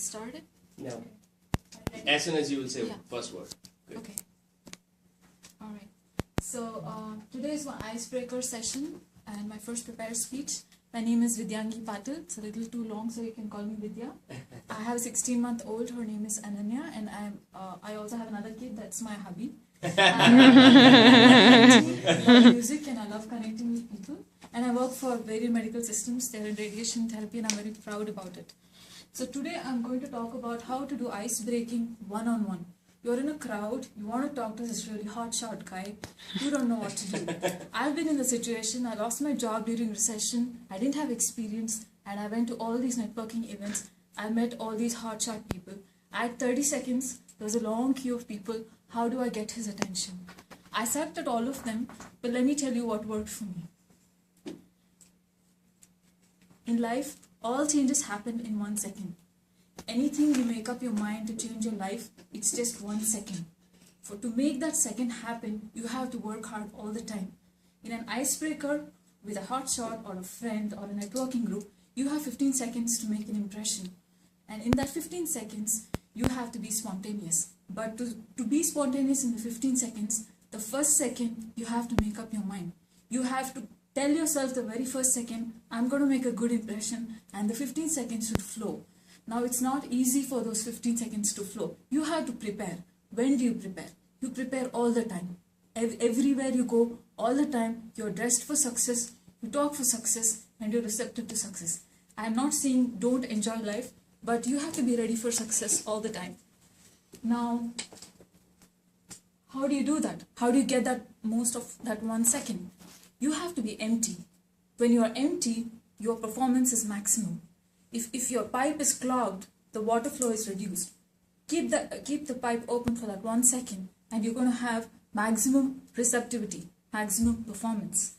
started? No. As soon as you will say Yeah. first word. Good. Okay. All right. So today is my icebreaker session and my first prepared speech. My name is Vidyangi Patil. It's a little too long, so you can call me Vidya. I have a 16-month-old. Her name is Ananya, and I also have another kid. That's my hubby. I love music and I love connecting with people. And I work for various medical systems. They're in radiation therapy, and I'm very proud about it. So today I'm going to talk about how to do ice breaking one-on-one. You're in a crowd, you want to talk to this really hotshot guy, you don't know what to do. I've been in the situation, I lost my job during recession, I didn't have experience, and I went to all these networking events. I met all these hotshot people. At 30 seconds, there was a long queue of people. How do I get his attention? I accepted all of them, but let me tell you what worked for me. In life, all changes happen in 1 second. Anything you make up your mind to change your life, it's just 1 second. To make that second happen, you have to work hard all the time. In an icebreaker, with a hotshot or a friend or a networking group, you have 15 seconds to make an impression. And in that 15 seconds, you have to be spontaneous. But to be spontaneous in the 15 seconds, the first second, you have to make up your mind. You have to tell yourself the very first second, I'm going to make a good impression, and the 15 seconds should flow. Now, it's not easy for those 15 seconds to flow. You have to prepare. When do you prepare? You prepare all the time. Everywhere you go, all the time, you're dressed for success, you talk for success, and you're receptive to success. I'm not saying don't enjoy life, but you have to be ready for success all the time. Now, how do you do that? How do you get that most of that 1 second? You have to be empty. When you are empty, your performance is maximum. If your pipe is clogged, the water flow is reduced. Keep the pipe open for that 1 second, and you're going to have maximum receptivity, maximum performance.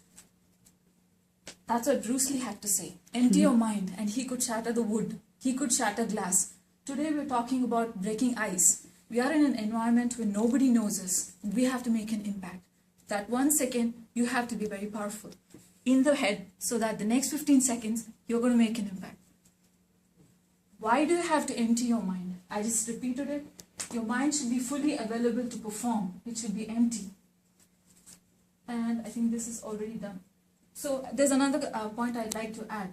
That's what Bruce Lee had to say. Empty your mind, and he could shatter the wood. He could shatter glass. Today we're talking about breaking ice. We are in an environment where nobody knows us. We have to make an impact. That 1 second, you have to be very powerful in the head, so that the next 15 seconds, you're going to make an impact. Why do you have to empty your mind? I just repeated it. Your mind should be fully available to perform. It should be empty. And I think this is already done. So there's another point I'd like to add.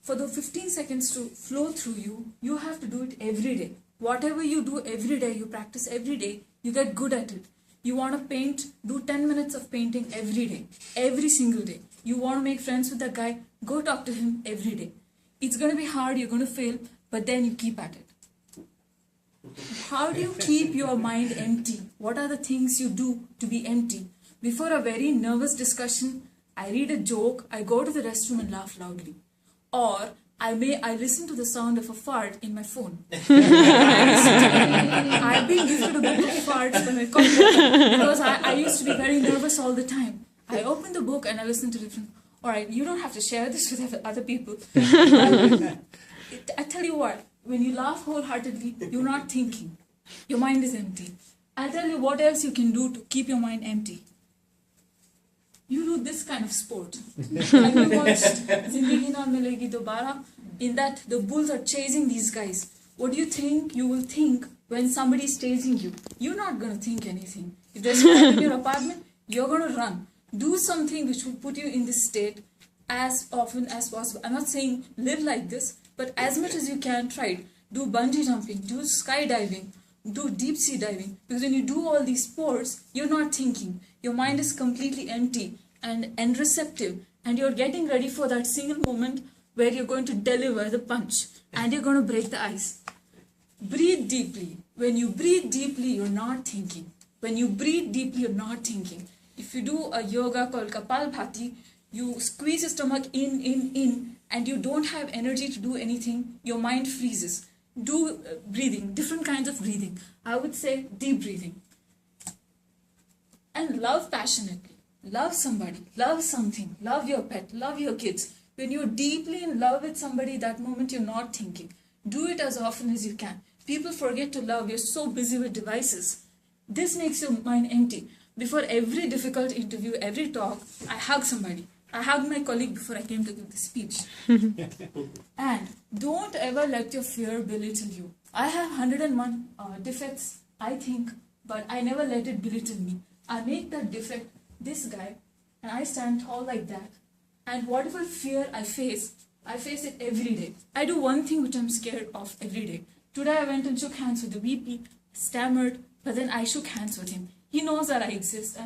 For the 15 seconds to flow through you, you have to do it every day. Whatever you do every day, you practice every day, you get good at it. You want to paint, do 10 minutes of painting every day, every single day. You want to make friends with that guy, go talk to him every day. It's going to be hard, you're going to fail, but then you keep at it. How do you keep your mind empty? What are the things you do to be empty? Before a very nervous discussion, I read a joke, I go to the restroom and laugh loudly. Or I listen to the sound of a fart in my phone. I've been gifted a book of farts by my computer because I used to be very nervous all the time. I open the book and I listen to different. Alright, you don't have to share this with other people. I tell you what, when you laugh wholeheartedly, you're not thinking. Your mind is empty. I'll tell you what else you can do to keep your mind empty. You do this kind of sport. Have you watched Zindagi Na Milegi Dobara? In that, the bulls are chasing these guys. What do you think you will think when somebody is chasing you? You're not going to think anything. If there's fire in your apartment, you're going to run. Do something which will put you in this state as often as possible. I'm not saying live like this, but as much as you can, try it. Do bungee jumping, do skydiving, do deep sea diving. Because when you do all these sports, you're not thinking. Your mind is completely empty and receptive. And you're getting ready for that single moment where you're going to deliver the punch. And you're going to break the ice. Breathe deeply. When you breathe deeply, you're not thinking. When you breathe deeply, you're not thinking. If you do a yoga called Kapalbhati, you squeeze your stomach in, and you don't have energy to do anything, your mind freezes. Do breathing, different kinds of breathing. I would say deep breathing. And love passionately. Love somebody, love something, love your pet, love your kids. When you're deeply in love with somebody, that moment you're not thinking. Do it as often as you can. People forget to love. You're so busy with devices. This makes your mind empty. Before every difficult interview, every talk, I hug somebody. I hugged my colleague before I came to give the speech. And don't ever let your fear belittle you. I have 101 defects, I think, but I never let it belittle me. I make that defect this guy, and I stand tall like that. And whatever fear I face it every day. I do one thing which I'm scared of every day. Today I went and shook hands with the VP, stammered, but then I shook hands with him. He knows that I exist,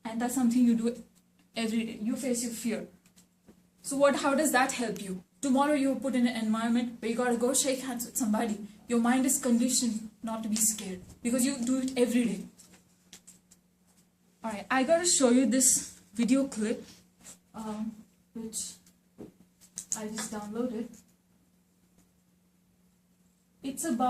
and that's something you do every day. You face your fear. So how does that help you? Tomorrow you're put in an environment where you gotta go shake hands with somebody. Your mind is conditioned not to be scared because you do it every day. Alright, I gotta show you this video clip, which I just downloaded. It's about